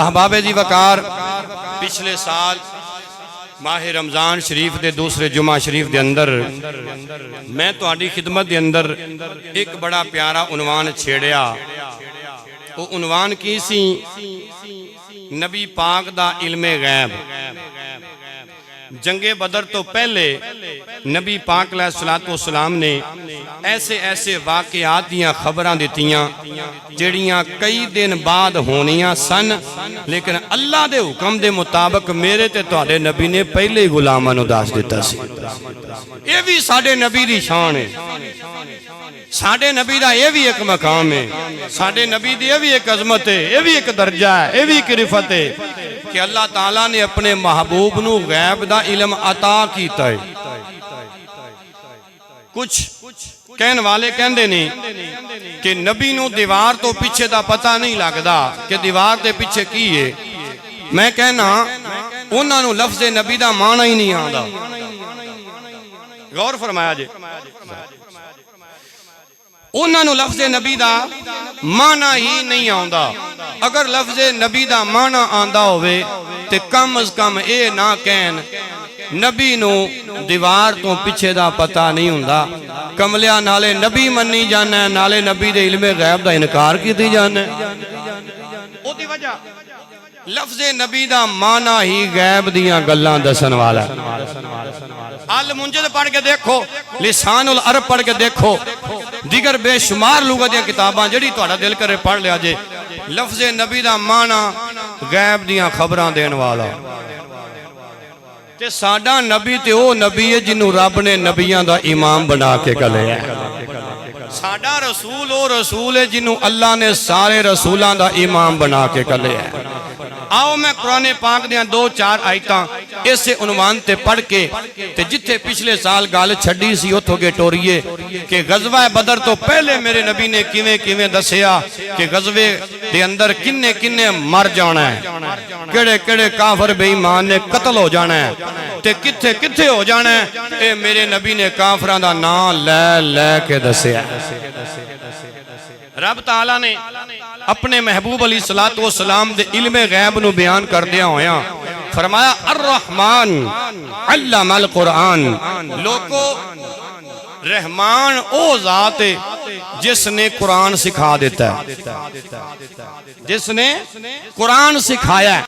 अहबाबे दी वकार पिछले साल माह रमजान शरीफ के दूसरे जुमा शरीफ के अंदर मैं तुहाडी खिदमत के अंदर एक बड़ा प्यारा उनवान छेड़िया। वो उनवान की सी नबी पाक दा इल्मे गैब। जंगे बदर तो पहले नबी पाक अलैहिस्सलाम ने ऐसे ऐसे वाकयात दियां खबरां दित्तियां जड़ियां कई दिन बाद होनियां सन, लेकिन अल्लाह दे हुक्म दे मुताबिक मेरे ते तुहाडे नबी ने पहले ही गुलामां नूं दस दित्ता सी। ये भी साडे नबी दी शान है, साडे नबी दा ये भी एक मकाम है, साडे नबी दी ये भी एक अजमत है, ये भी एक दर्जा है, ये भी एक रिफत है कि अल्लाह ताला ने अपने महबूब नू गैब दा इल्म अता कीता है। कुछ कहने वाले कहंदे ने कि नबी नू दीवार तो पीछे दा पता नहीं लगदा कि दीवार दे पीछे की है। मैं कहना उन्हां नू लफ्ज़ नबी दा माना ही नहीं आंदा। गौर फरमाया जे, उन्हां नू लफ्ज़ नबी दा माना ही नहीं आंदा। अगर लफ्ज़ नबी दा माना आंदा होवे ते कम अज कम ये ना कहन नबी नू दीवार तो पीछे दा पता नहीं हुंदा। कमलिया नाले नबी मन्नी जाना, नाले नबी दे इल्मे गैब दा इनकार कीती जाना। ओदी वजह लफ्ज़ नबी दा माना ही गैब दियां गल्लां दसन वाला। अल मुंजद पढ़ के देखो, लिसानुल अरब पढ़ के देखो, दिगर बेशुमार लुगत दियां किताबां जड़ी तुहाडा दिल करे पढ़ लिया जे। लफ्ज़ नबी दा माना गैब दियां खबरां देने वाला। ते साडा नबी ते ओ नबी है जिन्हों रब ने नबियां दा इमाम बना के घल्लिया। साडा रसूल ओ रसूल है जिन्हों अल्लाह ने सारे रसूलां दा इमाम बना के घल्लिया। आओ मैं कुरान पाक दियां दो चार आयतां इसे उन्वान ते पढ़ के ते जिथे पिछले साल गल छड्डी सी उथों के टोरीए कि गज़वा बदर तो पहले मेरे नबी ने किवें किवें दसिया कि गज़वे दे अंदर किन्ने किन्ने मर जाना है, केड़े केड़े काफर बेईमान ने कत्ल हो जाना है ते किथे किथे हो जाना है। ए मेरे नबी ने काफरां दा नाम लै लै के दसिया। रब ताला ने अपने महबूब अलैहिस्सलातु वस्सलाम दे इल्मे गैब नू बयान करदिया होया फरमाया अर्रहमान अल्लमल कुरान। लोको रहमान ओ जात है जिसने कुरान सिखा देता है, जिसने कुरान सिखाया है।